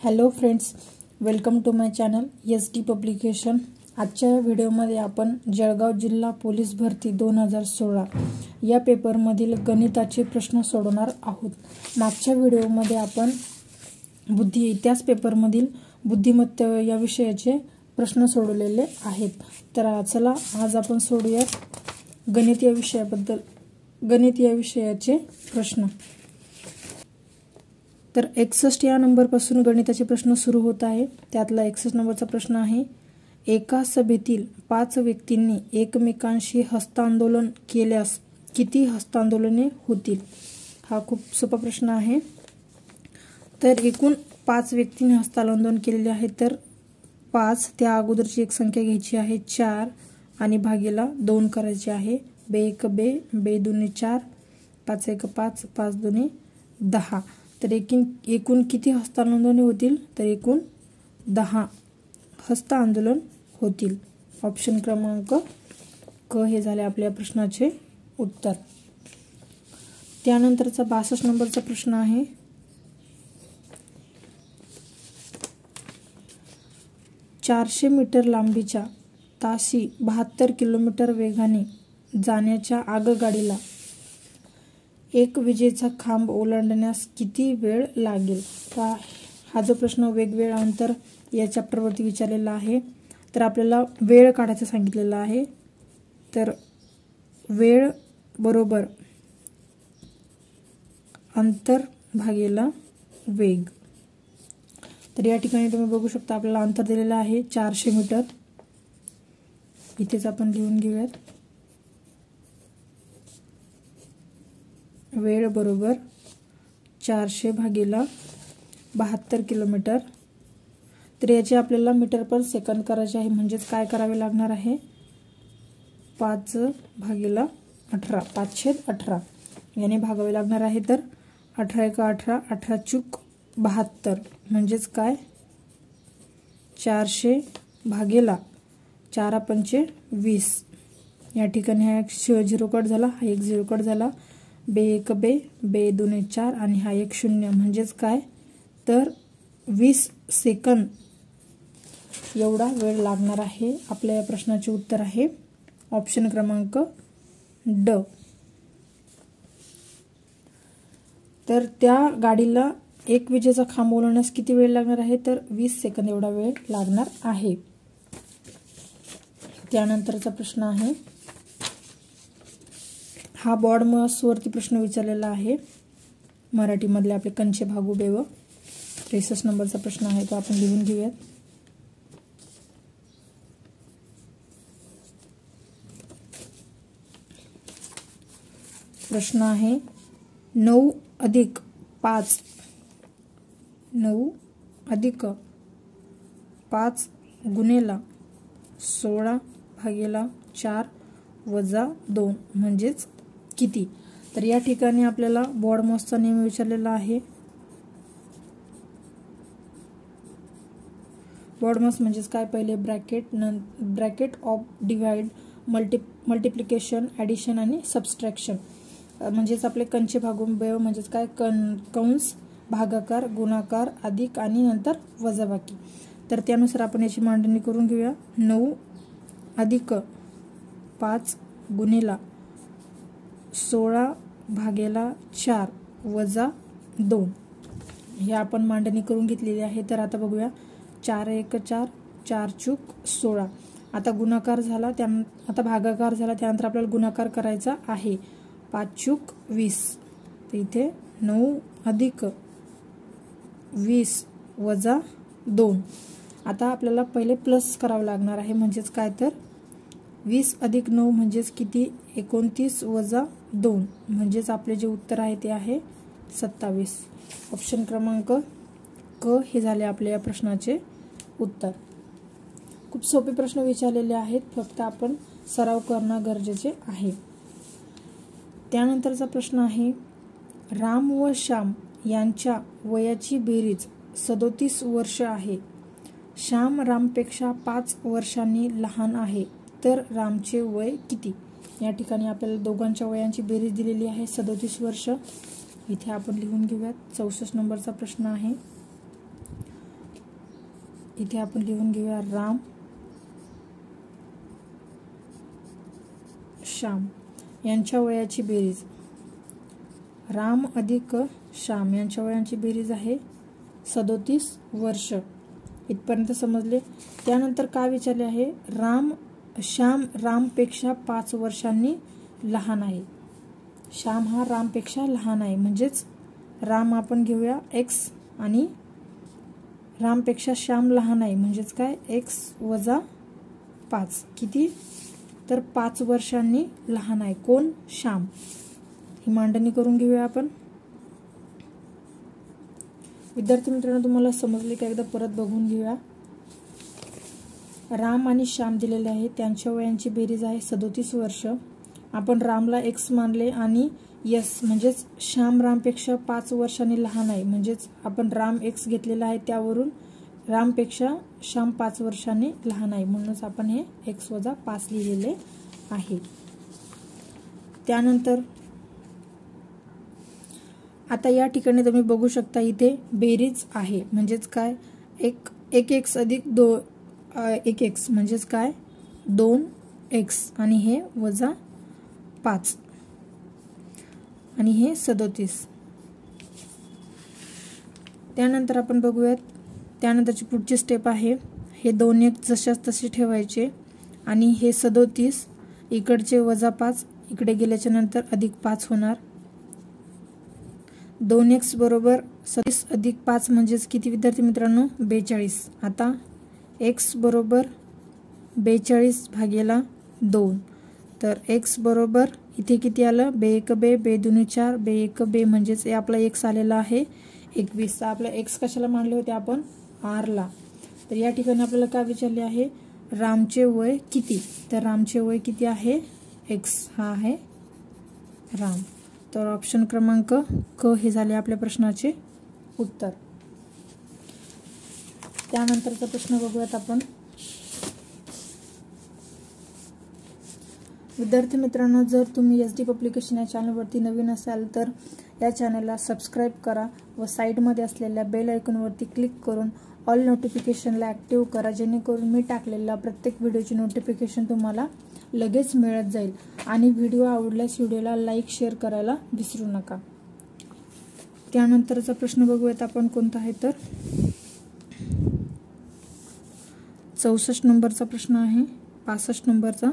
Hello friends, welcome to my channel SD publication. आजच्या व्हिडिओमध्ये आपण जळगाव जिल्हा पोलीस भरती 2016 या पेपरमधील गणिताचे प्रश्न सोडवणार आहोत। मागच्या व्हिडिओमध्ये आपण इतिहास पेपरमधील बुद्धिमत्ता या विषयाचे प्रश्न सोडवलेले आहेत। तर चला आज आपण सोडूया गणित या विषयाचे प्रश्न। तर 61 या नंबरपासून गणिताचे प्रश्न सुरू होत आहे। त्यातला 61 नंबरचा प्रश्न आहे, एका सभेतील 5 व्यक्तींनी एकमेकांशी हस्तांदोलन केल्यास किती हस्तांदोलने होतील? हा खूप सोपा प्रश्न आहे। तर एकूण 5 व्यक्तींनी हस्तांदोलन केलेले आहे, तर 5 त्या अगोदरची एक संख्या घ्यायची आहे 4 आणि भागीला 2 करायचे आहे। बे 1 बे, बे 2 4, 5 1 5, 5 2 10। तर एकूण किती हस्तांदोलने होतील? तर एकूण 10 हस्तांदोलन होतील। ऑप्शन क्रमांक क हे झाले आपल्या प्रश्नाचे उत्तर। त्यानंतरचा 62 नंबरचा प्रश्न आहे, चारशे मीटर लांबीच्या ताशी 72 किलोमीटर वेगाने जाण्याच्या आगगाडीला एक विजेचा खांब ओलांडण्यास किती वेळ लागेल? हा जो प्रश्न वेगवेगळ्या अंतर या चॅप्टरवरती विचारलेला आहे। तर आपल्याला वेळ काढायचा सांगितलेला आहे। तर वेळ बरोबर अंतर भागीला वेग। तर या ठिकाणी तुम्ही बघू शकता आपल्याला अंतर दिलेलं आहे 400 मीटर। इथेच आपण लिहून घेऊयात, वेळ बरोबर 400 भागीला 72 किलोमीटर। तर याचे आपल्याला मीटर पर सेकंद करायचे आहे, म्हणजेच काय करावे लागणार आहे? 5 भागीला 18, 5/18 याने भागावे लागणार आहे। तर 18 1 18, 18 चूक 72 म्हणजेच काय? 400 भागीला 4 पंचे 20। या ठिकाणी हा एक 0 कट झाला, हा एक 0 कट झाला। बे 1 बे, बे 2 4 आणि हा एक 0 म्हणजेच काय? तर 20 सेकंद एवढा वेळ लागणार आहे। आपल्या या प्रश्नाचे उत्तर आहे ऑप्शन क्रमांक ड। तर त्या गाडीला एक विजेचा खांब ओलांडण्यास किती वेळ लागणार आहे? तर 20 सेकंद एवढा वेळ लागणार आहे। त्यानंतरचा प्रश्न आहे, हा बॉडमासवरती प्रश्न विचारलेला आहे मराठीमधले आपले कंचे भागू बेव। 63 नंबरचा प्रश्न आहे, तो आपण लिहून घेऊयात। प्रश्न आहे, 9 अधिक 5 गुणेला 16 भागीला 4 वजा 2 म्हणजेच किती? तर या ठिकाणी आपल्याला बॉडमॉसचा नियम विचारलेला आहे। बॉडमॉस म्हणजेच काय? पहिले bracket of divide, multiplication, addition आणि सबस्ट्रॅक्शन। म्हणजेच आपले कंचे भागून बेव म्हणजेच काय? कंस, भागाकार, गुणाकार, अधिक आणि नंतर वजाबाकी। तर त्यानुसार आपण याची मांडणी करून घेऊया। 9 अधिक 5 गुणेला 16 भागीला 4 वजा 2 हे आपण मांडणी करून घेतलेली आहे। तर आता बघूया, 4 1 4, 4 चूक 16। आता गुणाकार झाला, आता भागाकार झाला, त्यानंतर आपल्याला गुणाकार करायचा आहे। 5 चूक 20। तर इथे 9 अधिक 20 वजा 2। आता आपल्याला पहिले प्लस करावं लागणार आहे, म्हणजेच काय? तर 20 अधिक 9 म्हणजेच किती? 29 वजा 2 म्हणजेच आपले जे उत्तर आहे ते आहे 27। ऑप्शन क्रमांक क हे झाले आपल्या या प्रश्नाचे उत्तर। खूप सोपे प्रश्न विचारलेले आहेत, फक्त आपण सराव करणं गरजेचे आहे। त्यानंतरचा प्रश्न आहे, राम व श्याम यांच्या वयाची बेरीज 37 वर्ष आहे। श्याम रामपेक्षा 5 वर्षांनी लहान आहे, तर रामचे वय किती? या ठिकाणी आपल्याला दोघांच्या वयांची बेरीज दिलेली आहे 37 वर्ष। इथे आपण लिहून घेऊयात। 64 नंबरचा प्रश्न आहे, इथे आपण लिहून घेऊया राम श्याम यांच्या वयाची बेरीज. राम अधिक श्याम यांच्या वयांची बेरीज आहे 37 वर्ष. इथपर्यंत समजले. त्यानंतर काय विचारले आहे, श्याम रामपेक्षा 5 वर्षांनी लहान आहे. श्याम हा रामपेक्षा लहान आहे, म्हणजेच राम आपण घेऊया x आणि रामपेक्षा श्याम लहान आहे म्हणजेच काय x वजा 5 किती, तर 5 वर्षांनी लहान आहे. कोण? श्याम. ही मांडणी करून घेऊया आपण. विद्यार्थी मित्रांनो, तुम्हाला समजले का? एकदा परत बघून घेऊया. राम आणि श्याम दिलेले आहे, त्यांच्या वयांची बेरीज आहे 37 वर्ष. आपण रामला x मानले आणि यस म्हणजेच श्याम रामपेक्षा 5 वर्षांनी लहान आहे, म्हणजेच आपण राम x घेतलेला आहे, त्यावरून रामपेक्षा श्याम 5 वर्षांनी लहान आहे, म्हणूनच आपण हे x वजा 5 लिहिलेले आहे. त्यानंतर आता या ठिकाणी तुम्ही बघू शकता इथे बेरीज आहे, म्हणजेच काय 1x अधिक 1x म्हणजेच काय 2x आणि हे वजा 5 आणि हे 37. त्यानंतर आपण बघूयात. त्यानंतरची पुढची स्टेप आहे, हे 2x जशाच तसे ठेवायचे आणि हे 37 इकडचे वजा 5 इकडे गेल्याच्या नंतर अधिक 5 होणार. 2x बरोबर 37 अधिक 5 म्हणजेच किती विद्यार्थी मित्रांनो? 42. आता x बरोबर 42 भागेला 2, तर x बरोबर इथे किती आलं? बे1 बे, बे2 4, बे1 बे म्हणजेच आपला x आलेला आहे 21. आपला x कशाला मानले होते आपण? r ला. तर या ठिकाणी आपल्याला काय विचारले आहे? रामचे वय किती? तर रामचे वय किती आहे? x हा आहे राम. तर ऑप्शन क्रमांक क हे झाले आपल्या प्रश्नाचे उत्तर. त्यानंतरचा प्रश्न बघूयात आपण. विद्यार्थी मित्रांनो, जर तुम्ही SD पब्लिकेशन या चॅनलवरती नवीन असाल तर या चॅनलला सबस्क्राईब करा व साईडमध्ये असलेल्या बेल आयकॉनवरती क्लिक करून ऑल नोटिफिकेशनला ॲक्टिव्ह करा, जेणेकरून मी टाकलेल्या प्रत्येक व्हिडिओची नोटिफिकेशन तुम्हाला लगेच मिळत जाईल. आणि व्हिडिओ आवडल्यास व्हिडिओला लाईक शेअर करायला विसरू नका. त्यानंतरचा प्रश्न बघूयात आपण कोणता आहे, तर 64 नंबरचा प्रश्न आहे. 65 नंबरचा.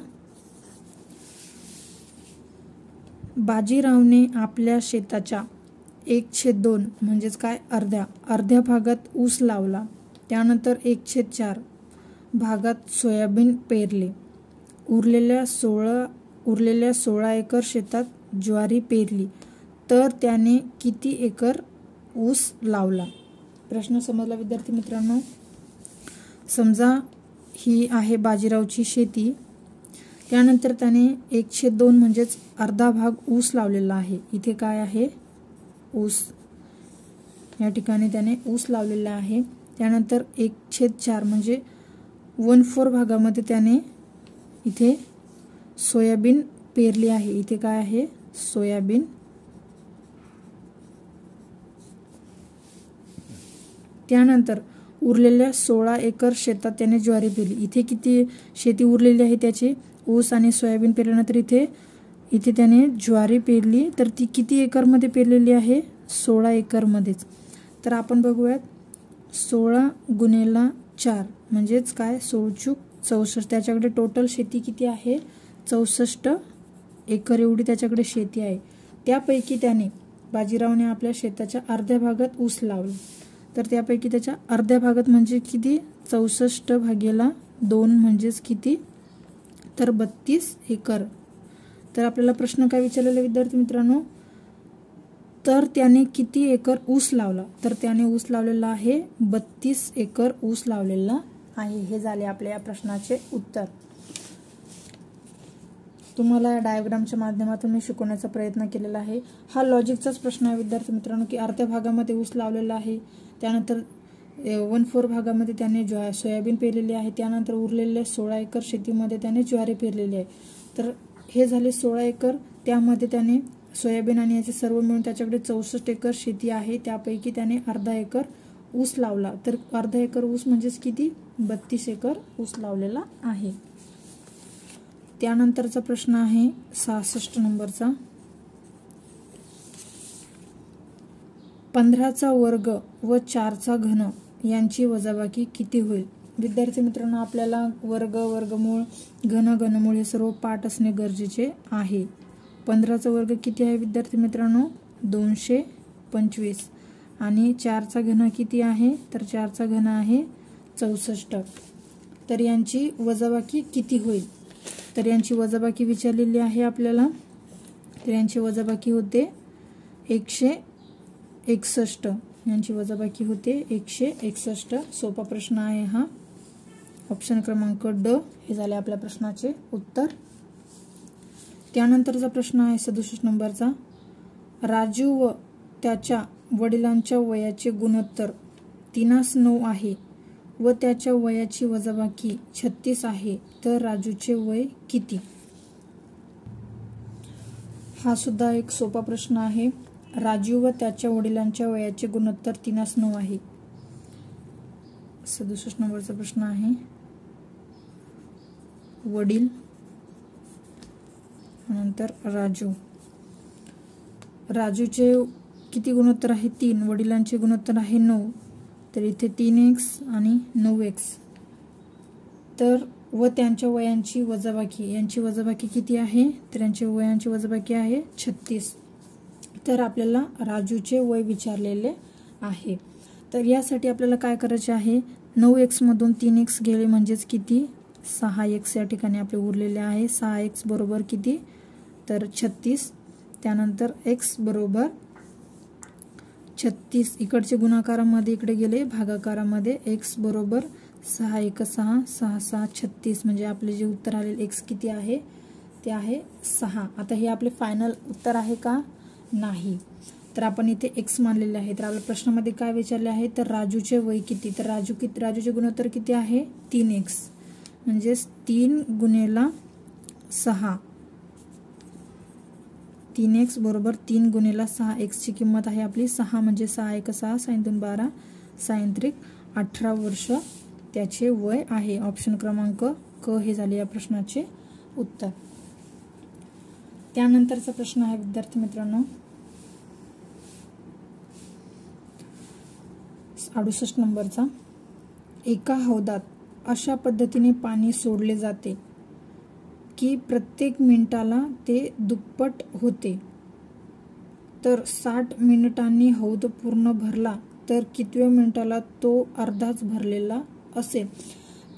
बाजीरावने आपल्या शेताच्या 1/2 म्हणजेच काय अर्ध्या भागात ऊस लावला. त्यानंतर 1/4 भागात सोयाबीन पेरले. उरलेल्या 16 एकर शेतात ज्वारी पेरली. तर त्याने किती एकर ऊस लावला? प्रश्न समजला विद्यार्थी मित्रांनो. समजा ही आहे बाजीरावची शेती. त्यानंतर त्याने 1/2 म्हणजेच अर्धा भाग ऊस लावलेला आहे. इथे काय आहे? ऊस. या ठिकाणी त्याने ऊस लावलेला आहे. त्यानंतर 1/4 म्हणजे 1/4 भागामध्ये त्याने इथे सोयाबीन पेरली आहे. इथे काय आहे? सोयाबीन. त्यानंतर उरलेल्या 16 एकर शेतात त्याने ज्वारी पेरली. इथे किती शेती उरलेली आहे त्याची? ऊस आणि सोयाबीन पेरल्यानंतर इथे त्याने ज्वारी पेरली. तर ती किती एकरमध्ये पेरलेली आहे? 16 एकरमध्येच. तर आपण बघूयात. 16 गुणेला 4 म्हणजेच काय? 64. त्याच्याकडे टोटल शेती किती आहे? 64 एकर एवढी त्याच्याकडे शेती आहे. त्यापैकी त्याने बाजीरावने आपल्या शेताच्या अर्ध्या भागात ऊस लावला. तर त्यापैकी त्याच्या अर्ध्या भागात म्हणजे किती? 64 भागेला 2 म्हणजेच किती? तर 32 एकर. तर आपल्याला प्रश्न काय विचारलेला विद्यार्थी मित्रांनो? तर त्याने किती एकर ऊस लावला? तर त्याने ऊस लावलेला आहे 32 एकर ऊस लावलेला आहे. हे झाले आपल्या या प्रश्नाचे उत्तर. तुम्हाला या डायग्रामच्या माध्यमातून मी शिकवण्याचा प्रयत्न केलेला आहे. हा लॉजिकचाच प्रश्न आहे विद्यार्थी मित्रांनो, की अर्ध्या भागामध्ये ऊस लावलेला आहे. त्यानंतर 1/4 भागामध्ये त्याने सोयाबीन पेरलेली आहे. त्यानंतर उरलेले 16 एकर शेतीमध्ये त्याने ज्वारी पेरलेली आहे. तर हे झाले 16 एकर. त्यामध्ये त्याने सोयाबीन आणि याचे सर्व मिळून त्याच्याकडे 64 एकर शेती आहे. त्यापैकी त्याने अर्धा एकर ऊस लावला तर अर्धा एकर ऊस म्हणजेच किती 32 एकर ऊस लावलेला आहे. त्यानंतरचा प्रश्न आहे 66 नंबरचा. 15चा वर्ग व 4चा घन यांची वजाबाकी किती होईल? विद्यार्थी मित्रांनो, आपल्याला वर्ग, वर्गमूळ, घन, घनमूळ हे सर्व पाठ असणे गरजेचे आहे. 15चा वर्ग किती आहे विद्यार्थी मित्रांनो? 225. आणि 4चा घन किती आहे? तर 4चा घन आहे 64. तर यांची वजाबाकी किती होईल? तर यांची वजाबाकी विचारलेली आहे आपल्याला. तर यांची वजाबाकी होते 161. यांची वजाबाकी होते 161. सोपा प्रश्न आहे हा. ऑप्शन क्रमांक ड हे झाले आपल्या प्रश्नाचे उत्तर. त्यानंतरचा प्रश्न आहे 67 नंबरचा. राजू व त्याच्या वडिलांच्या वयाचे गुणोत्तर 3:9 आहे व त्याच्या वयाची वजाबाकी 36 आहे, तर राजूचे वय किती? हा सुद्धा एक सोपा प्रश्न आहे. राजू व त्याच्या वडिलांच्या वयाचे गुणोत्तर 3:9 आहे. 67 नंबरचा प्रश्न आहे. वडील नंतर राजू. राजूचे किती गुणोत्तर आहे? 3. वडिलांचे गुणोत्तर आहे 9. तर इथे 3x आणि 9x. तर व त्यांच्या वयांची वजाबाकी, यांची वजाबाकी किती आहे? तर यांच्या वयांची वजाबाकी आहे 36. तर आपल्याला राजूचे वय विचारलेले आहे. तर यासाठी आपल्याला काय करायचे आहे? 9x मधून 3x गेले म्हणजेच किती? 6x या ठिकाणी आपले उरलेले आहे. 6x बरोबर किती? तर 36. त्यानंतर x बरोबर 36. इकडचे गुणाकारामध्ये इकडे गेले भागाकारामध्ये. x बरोबर 6 1 6 6 6 36. म्हणजे आपले जे उत्तर आलेले x किती आहे? ते आहे 6. आता हे आपले फायनल उत्तर आहे का? नाही. तर आपण इथे x मानलेले आहे. तर आपल्या प्रश्नामध्ये काय विचारले आहे? तर राजूचे वय किती? तर राजूचे गुणोत्तर किती आहे? 3x. म्हणजेच 3 गुणेला 6. 3x बरोबर 3 गुणेला 6. x ची किंमत आहे आपली 6. म्हणजे 6 1 6 6 2 12 6 3 18 वर्ष त्याचे वय आहे. ऑप्शन क्रमांक क हे झाले या प्रश्नाचे उत्तर. त्यानंतरचा प्रश्न आहे विद्यार्थी मित्रांनो 68 नंबरचा. एका हौदात अशा पद्धतीने पाणी सोडले जाते की प्रत्येक मिनिटाला ते दुप्पट होते. तर 60 मिनिटांनी हौद पूर्ण भरला तर कितव्या मिनिटाला तो अर्धाच भरलेला असेल?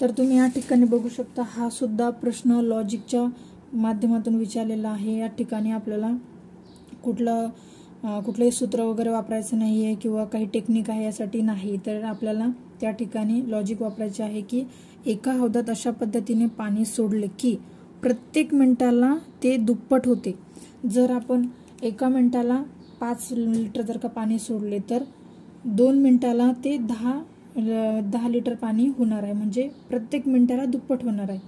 तर तुम्ही या ठिकाणी बघू शकता. हा सुद्धा प्रश्न लॉजिकच्या माध्यमातून विचारलेला आहे. या ठिकाणी आपल्याला कुठलंही सूत्र वगैरे वापरायचं नाही आहे किंवा काही टेक्निक आहे यासाठी नाही. तर आपल्याला त्या ठिकाणी लॉजिक वापरायचे आहे की एका हौदात अशा पद्धतीने पाणी सोडले की प्रत्येक मिनिटाला ते दुप्पट होते. जर आपण एका मिनिटाला 5 लिटर जर का पाणी सोडले तर 2 मिनिटाला ते 10 लिटर पाणी होणार आहे. म्हणजे प्रत्येक मिनिटाला दुप्पट होणार आहे.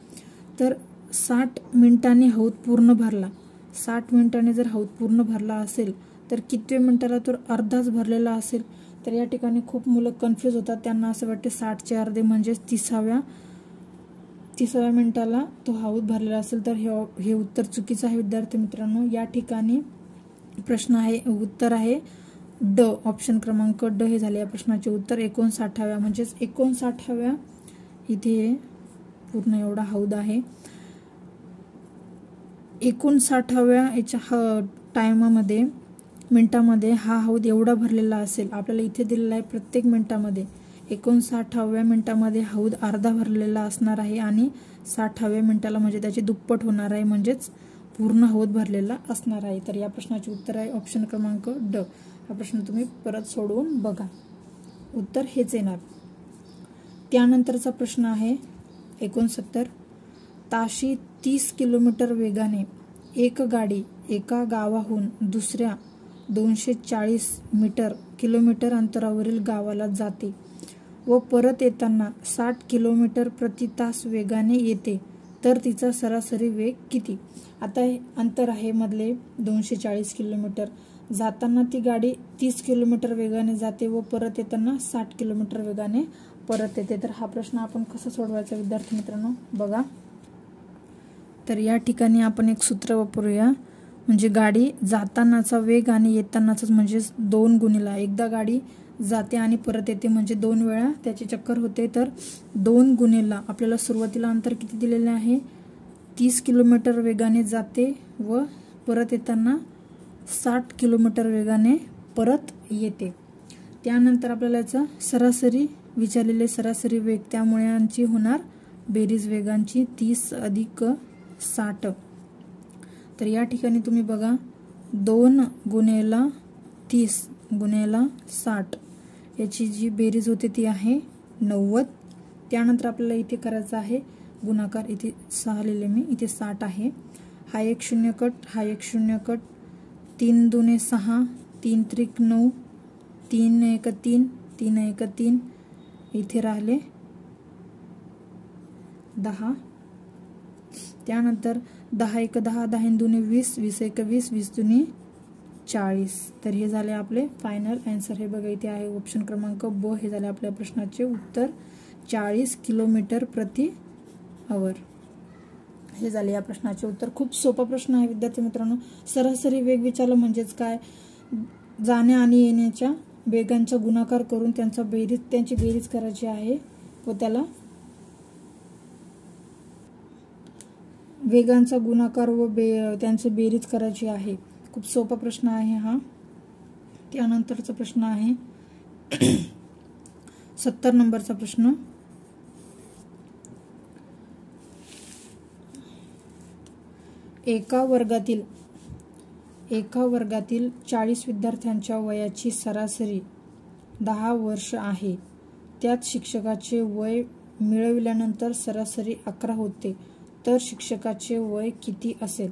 तर 60 मिनिटांनी हौद पूर्ण भरला. 60 मिनिटांनी जर हौद पूर्ण भरला असेल तर कितव्या मिनिटाला तर अर्धाच भरलेला असेल? तर या ठिकाणी खूप मुलं कन्फ्यूज होतात. त्यांना असं वाटते 60चे अर्धे म्हणजेच 30व्या मिनिटाला तो हौद भरलेला असेल. तर हे उत्तर चुकीचं आहे विद्यार्थी मित्रांनो. या ठिकाणी प्रश्न आहे, उत्तर आहे ड. ऑप्शन क्रमांक ड हे झाले या प्रश्नाचे उत्तर. 59व्या म्हणजेच 59व्या इथे पूर्ण एवढा हौद आहे. 59व्या याच्या टायमामध्ये मिनिटामध्ये हा हौद एवढा भरलेला असेल. आपल्याला इथे दिलेला आहे प्रत्येक मिनिटामध्ये. 59व्या मिनिटामध्ये हौद अर्धा भरलेला असणार आहे आणि 60व्या मिनिटाला म्हणजे त्याचे दुप्पट होणार आहे. म्हणजेच पूर्ण हौद भरलेला असणार आहे. तर या प्रश्नाचे उत्तर आहे ऑप्शन क्रमांक ड. हा प्रश्न तुम्ही परत सोडवून बघा. उत्तर हेच येणार. त्यानंतरचा प्रश्न आहे 69. ताशी 30 किलोमीटर वेगाने एक गाडी एका गावाहून दुसऱ्या 240 किलोमीटर अंतरावरील गावाला जाते व परत येताना 60 किलोमीटर प्रति तास वेगाने येते, तर तिचा सरासरी वेग किती? आता हे अंतर आहे मधले 240 किलोमीटर. जाताना ती गाडी 30 किलोमीटर वेगाने जाते व परत येताना 60 किलोमीटर वेगाने परत येते. तर हा प्रश्न आपण कसा सोडवायचा विद्यार्थी मित्रांनो बघा. तर या ठिकाणी आपण एक सूत्र वापरूया. म्हणजे गाडी जातानाचा वेग आणि येतानाचाच म्हणजे 2 गुणिला. एकदा गाडी जाते आणि परत येते म्हणजे 2 वेळा त्याची चक्कर होते. तर 2 गुणिला आपल्याला सुरुवातीला अंतर किती दिलेले आहे 30 किलोमीटर वेगाने जाते व परत येताना 60 किलोमीटर वेगाने परत येते. त्यानंतर आपल्याला याचा सरासरी विचारलेले सरासरी वेग, त्यामुळे यांची होणार बेरीज वेगांची 30 अधिक 60. तर या ठिकाणी तुम्ही बघा 2 गुणिला 30 गुणिला 60 याची जी बेरीज होते ती आहे 90. त्यानंतर आपल्याला इथे करायचं आहे गुणाकार. इथे 6 लिहिले मी, इथे 60 आहे. हा एक शून्य कट, हा एक शून्य कट. 3 दुने 6, 3 त्रिक 9, 3 एक 3, 3 एक 3. इथे राहिले 10. त्यानंतर 10 एक 10, 10 दुने 20, 20 एक 20, 20 दुने 40. तर हे झाले आपले फायनल आन्सर. हे बघा इथे आहे ऑप्शन क्रमांक ब. हे झाले आपल्या प्रश्नाचे उत्तर 40 किलोमीटर प्रति आवर. हे झाले या प्रश्नाचे उत्तर. खूप सोपा प्रश्न आहे विद्यार्थी मित्रांनो. सरासरी वेग विचारलं म्हणजेच काय, जाण्या आणि येण्याच्या वेगांचा गुणाकार करून त्यांची बेरीज करायची आहे व त्याला वेगांचा गुणाकार व त्यांची बेरीज करायची आहे. खूप सोपा प्रश्न आहे हा. त्यानंतरचा प्रश्न आहे 70 नंबरचा प्रश्न. एका वर्गातील 40 विद्यार्थ्यांच्या वयाची सरासरी 10 वर्ष आहे. त्यात शिक्षकाचे वय मिळविल्यानंतर सरासरी 11 होते, तर शिक्षकाचे वय किती असेल.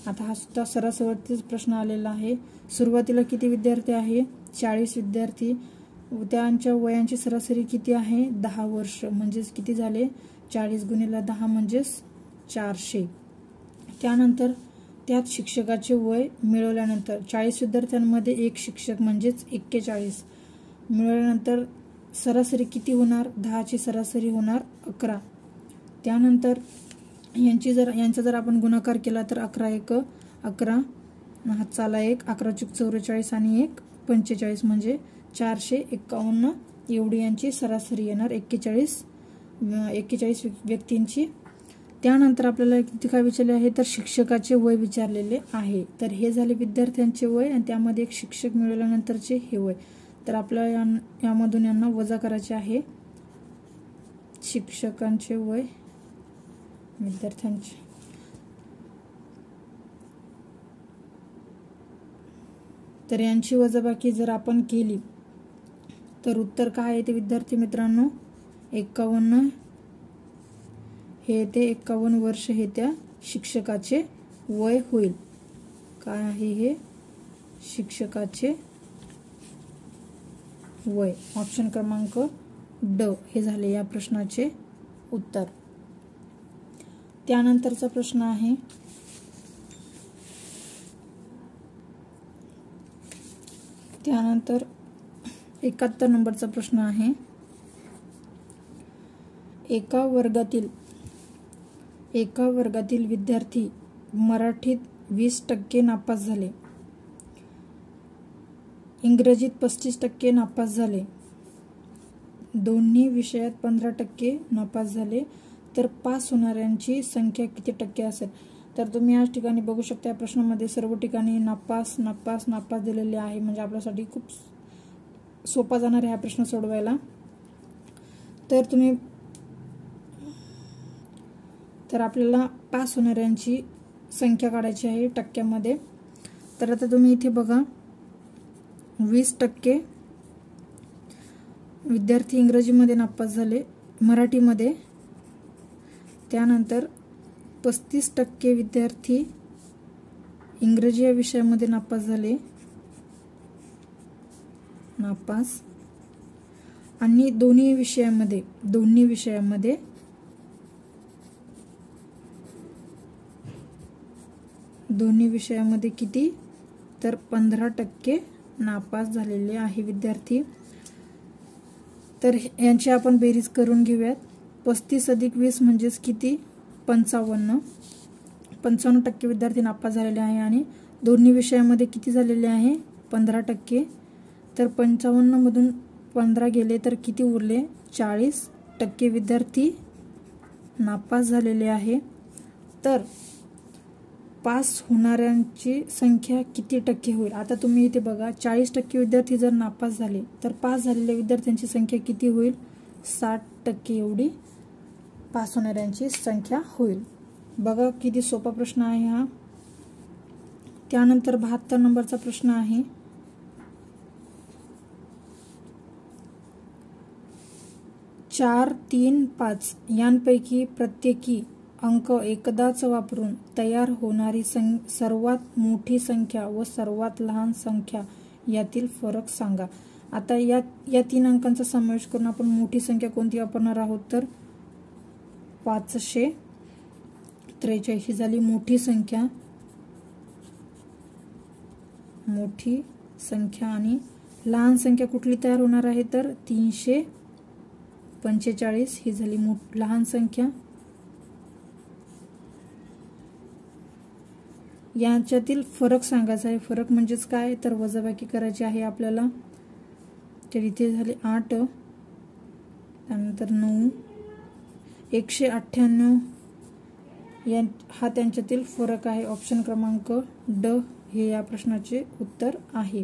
आता हा सुद्धा सरासरीवरतीच प्रश्न आलेला आहे. सुरुवातीला किती विद्यार्थी आहे 40 विद्यार्थी, त्यांच्या वयांची सरासरी किती आहे 10 वर्ष. म्हणजेच किती झाले 40 गुणिले 10 म्हणजेच 400. त्यानंतर त्यात शिक्षकाचे वय मिळवल्यानंतर 40 विद्यार्थ्यांमध्ये एक शिक्षक म्हणजेच 41 मिळवल्यानंतर सरासरी किती होणार 10ची सरासरी होणार 11. त्यानंतर यांचा जर आपण गुणाकार केला तर 11 एक 11, हातचाला 1, 11 चूक 44 आणि 1 45 म्हणजे 451 एवढी यांची सरासरी येणार 41 व्यक्तींची. त्यानंतर आपल्याला किती काय विचारले आहे तर शिक्षकाचे वय विचारलेले आहे. तर हे झाले विद्यार्थ्यांचे वय आणि त्यामध्ये एक शिक्षक मिळवल्यानंतरचे हे वय. तर आपल्याला यामधून यांना वजा करायचे आहे. शिक्षकांचे वय विद्यार्थ्यांचे. तर यांची वजाबाकी जर आपण केली तर उत्तर काय येते विद्यार्थी मित्रांनो 51. हे ते 51 वर्ष हे त्या शिक्षकाचे वय होईल. काय आहे हे शिक्षकाचे वय. ऑप्शन क्रमांक ड हे झाले या प्रश्नाचे उत्तर. त्यानंतरचा प्रश्न आहे त्यानंतर 71 नंबरचा प्रश्न आहे. एका वर्गातील विद्यार्थी मराठीत 20% नापास झाले, इंग्रजीत 35% नापास झाले, दोन्ही विषयात 15% नापास झाले, तर पास होणाऱ्यांची संख्या किती टक्के असेल. तर तुम्ही या ठिकाणी बघू शकता या प्रश्नामध्ये सर्व ठिकाणी नापास नापास नापास दिलेले आहे. म्हणजे आपल्यासाठी खूप सोपा जाणार आहे हा प्रश्न सोडवायला. तर आपल्याला पास होणाऱ्यांची संख्या काढायची आहे टक्क्यामध्ये. तर आता तुम्ही इथे बघा 20% विद्यार्थी इंग्रजीमध्ये नापास झाले, मराठीमध्ये. त्यानंतर 35% विद्यार्थी इंग्रजी या विषयामध्ये नापास झाले, नापास. आणि दोन्ही विषयामध्ये किती तर 15% नापास झालेले आहे विद्यार्थी। तर यांची आपण बेरीज करून घेऊयात। 35 अधिक 20 म्हणजेच किती? 55। 55% विद्यार्थी नापास झालेले आहे आणि दोन्ही विषयामध्ये किती झालेले आहे? 15%। तर 55 मधून 15 गेले तर किती उरले? 40% विद्यार्थी नापास झालेले आहे। तर पास होणाऱ्यांची संख्या किती टक्के होईल? आता तुम्ही इथे बघा, 40% विद्यार्थी जर नापास झाले तर पास झालेल्या विद्यार्थ्यांची संख्या किती होईल? 60% एवढी पास होणाऱ्यांची संख्या होईल। बघा किती सोपा प्रश्न आहे हा। त्यानंतर 72 नंबरचा प्रश्न आहे, 4, 3, 5 यांपैकी प्रत्येकी अंक एकदाच वापरून तयार होणारी सर्वात मोठी संख्या व सर्वात लहान संख्या यातील फरक सांगा। आता या 3 अंकांचा समावेश करून आपण मोठी संख्या कोणती वापरणार आहोत? तर 543 ही झाली मोठी संख्या। आणि लहान संख्या कुठली तयार होणार आहे? तर 345 ही झाली लहान संख्या। यांच्यातील फरक सांगायचा आहे। फरक म्हणजेच काय? तर वजाबाकी करायची आहे आपल्याला। तर इथे झाले 8, त्यानंतर 9, 198 हा त्यांच्यातील फरक आहे। ऑप्शन क्रमांक ड हे या प्रश्नाचे उत्तर आहे।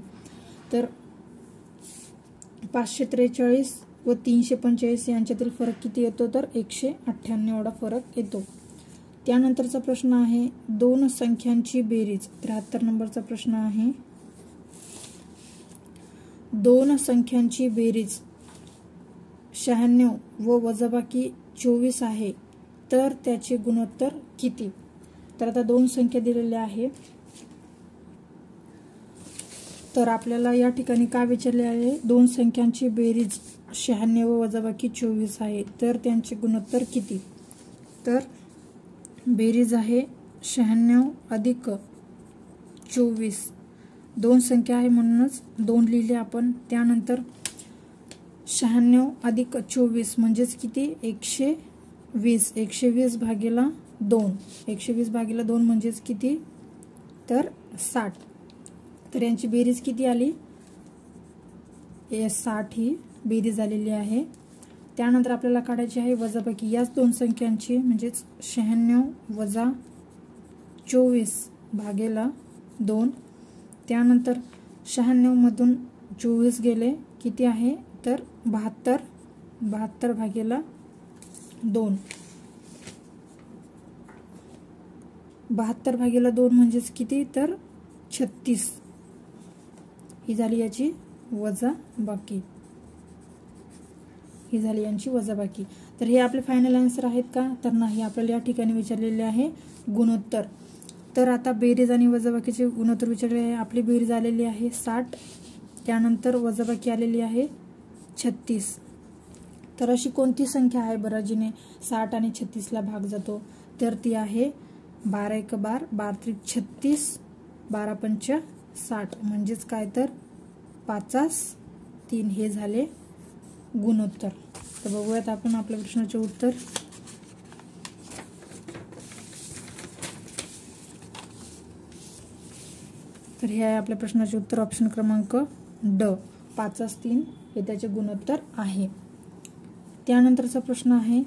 तर 543 व 345 यांच्यातील फरक किती येतो? तर 198 एवढा फरक येतो। त्यानंतरचा प्रश्न आहे, 2 संख्यांची बेरीज। 73 नंबरचा प्रश्न आहे, 2 संख्यांची बेरीज 96 व वजाबाकी 24 आहे, तर त्याचे गुणोत्तर किती? तर आता 2 संख्या दिलेल्या आहे। तर आपल्याला या ठिकाणी काय विचारले आहे? 2 संख्यांची बेरीज 96 व वजाबाकी 24 आहे, तर त्यांचे गुणोत्तर किती? तर बेरीज आहे 96 अधिक 24, 2 संख्या आहे म्हणूनच 2 लिहिले आपण। त्यानंतर 96 अधिक 24 म्हणजेच किती? 120। 120 भागीला 2, 120 भागीला 2 म्हणजेच किती? तर 60। तर यांची बेरीज किती आली? 60 ही बेरीज आलेली आहे। त्यानंतर आपल्याला काढायची आहे वजाबाकी याच 2 संख्यांची, म्हणजेच 96 वजा 24 भागीला 2। त्यानंतर 96 मधून 24 गेले किती आहे? तर 72, 72 भागीला 2, 72 भागीला 2 म्हणजेच किती? तर 36 ही झाली याची वजाबाकी। ही झाली यांची वजाबाकी। तर हे आपले फायनल आन्सर आहेत का? तर नाही, आपल्याला या ठिकाणी विचारलेले आहे गुणोत्तर। तर आता बेरीज आणि वजाबाकीचे गुणोत्तर विचारले आहे। आपली बेरीज आलेली आहे 60, त्यानंतर वजाबाकी आलेली आहे 36। तर अशी कोणती संख्या आहे बरं जिने 60 आणि 36ला भाग जातो? तर ती आहे 12 1 12, 12 3 36, 12 पंच 60 म्हणजेच काय? तर 5-3 हे झाले गुणोत्तर। तर बघूयात आपण आपल्या प्रश्नाचे उत्तर। तर हे आहे आपल्या प्रश्नाचे उत्तर, ऑप्शन क्रमांक ड, 5-3 हे त्याचे गुणोत्तर आहे। त्यानंतरचा प्रश्न आहे,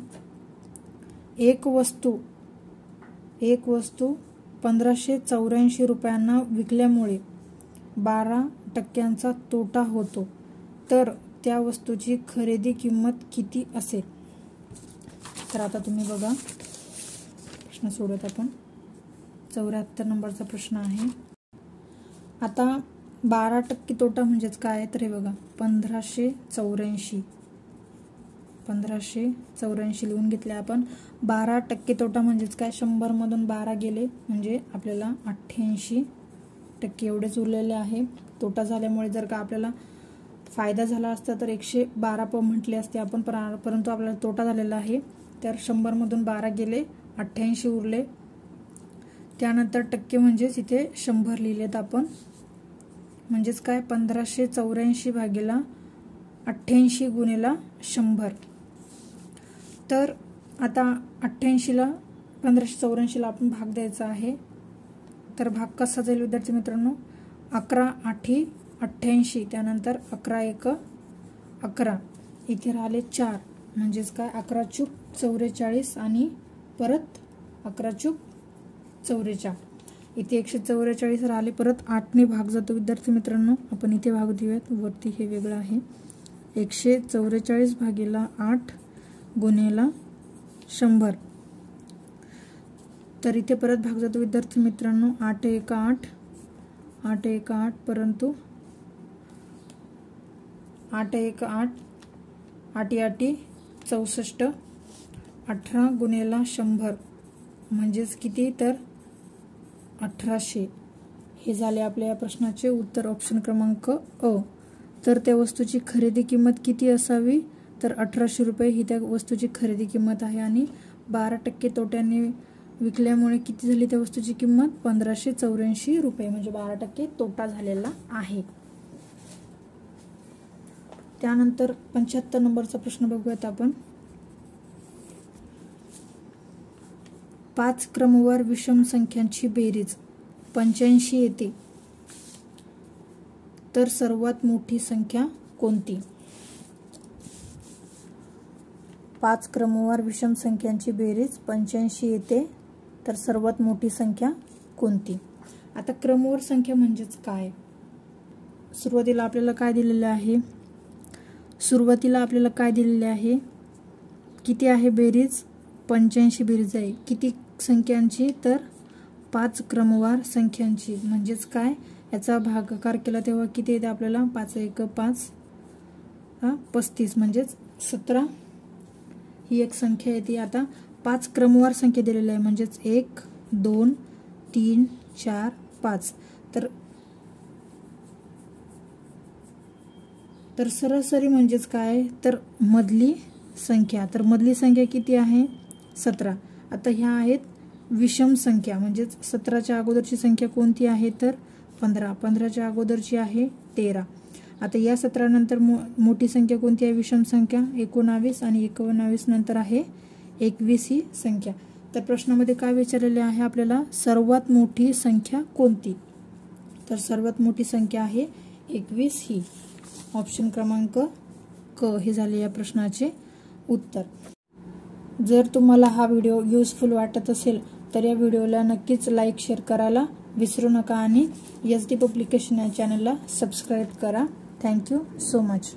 एक वस्तू 1584 रुपयांना विकल्यामुळे 12% तोटा होतो, तर त्या वस्तूची खरेदी किंमत किती असेल? तर आता तुम्ही बघा प्रश्न सोडवत आपण। 74 नंबरचा प्रश्न आहे। आता 12% तोटा म्हणजेच काय? तर हे बघा 1584 लिहून घेतले आपण। 12% तोटा म्हणजेच काय? 100 मधून 12 गेले म्हणजे आपल्याला 88% एवढेच उरलेले आहे। तोटा झाल्यामुळे जर का आपल्याला फायदा झाला असता तर 112 म्हटले असते आपण, परंतु आपल्याला तोटा झालेला आहे। तर 100 मधून 12 गेले, 88 उरले। त्यानंतर टक्के म्हणजेच इथे 100 लिहिलेत आपण। म्हणजेच काय 1584 भागीला 88 गुणिला 100. तर आता 88ला 1584ला आपण भाग द्यायचा आहे. तर भाग कसा जाईल विद्यार्थी मित्रांनो, 11 8 88, त्यानंतर 11 1 11, इथे राहिले 4, म्हणजेच काय 11 चूक 44 आणि परत 11 चूक 44, इथे 144 राहिले, परत 8 ने भाग जातो विद्यार्थी मित्रांनो. आपण इथे भाग देऊयात, वरती हे वेगळं आहे. 144 भागीला 8 गुणिला 100. तर इथे परत भाग जातो विद्यार्थी मित्रांनो. 8 1 8 8 1 8, परंतु 8 1 8 8 8 64, 18 गुणिला 100 म्हणजेच किती, तर 1800. हे झाले आपल्या या प्रश्नाचे उत्तर, ऑप्शन क्रमांक अ. तर त्या वस्तूची खरेदी किंमत किती असावी, तर 1800 रुपये ही त्या वस्तूची खरेदी किंमत आहे आणि 12% तोट्याने विकल्यामुळे किती झाली त्या वस्तूची किंमत, 1584 रुपये, म्हणजे 12% तोटा झालेला आहे. त्यानंतर 75 नंबरचा प्रश्न बघूयात आपण. 5 क्रमवार विषम संख्यांची बेरीज 85 येते, तर सर्वात मोठी संख्या कोणती. 5 क्रमवार विषम संख्यांची बेरीज 85 येते, तर सर्वात मोठी संख्या कोणती. आता क्रमवार संख्या म्हणजेच काय, सुरुवातीला आपल्याला काय दिलेले आहे, किती आहे बेरीज, 85 बेरीज आहे. किती संख्यांची, तर 5 क्रमवार संख्यांची, म्हणजेच काय याचा भागाकार केला तेव्हा किती येते आपल्याला, 5 1 5 35, म्हणजेच 17 ही एक संख्या येते. आता 5 क्रमवार संख्या दिलेल्या आहे, म्हणजेच 1 2 3 4 5. तर सरासरी म्हणजेच काय, तर मधली संख्या, तर मधली संख्या किती आहे, 17. आता ह्या आहेत विषम संख्या, म्हणजेच 17च्या अगोदरची संख्या कोणती आहे, तर 15, 15च्या अगोदरची आहे 13. आता या 17 नंतर मोठी संख्या कोणती आहे, विषम संख्या 19, आणि 19 नंतर आहे 21 ही संख्या. तर प्रश्नामध्ये काय विचारलेले आहे आपल्याला, सर्वात मोठी संख्या कोणती, तर सर्वात मोठी संख्या आहे 21 ही. ऑप्शन क्रमांक क हे झाले या प्रश्नाचे उत्तर. जर तुम्हाला हा व्हिडिओ युजफुल वाटत असेल तर या व्हिडिओला नक्कीच लाईक शेअर करायला विसरू नका आणि SD पब्लिकेशन या चॅनलला सबस्क्राईब करा. Thank you so much.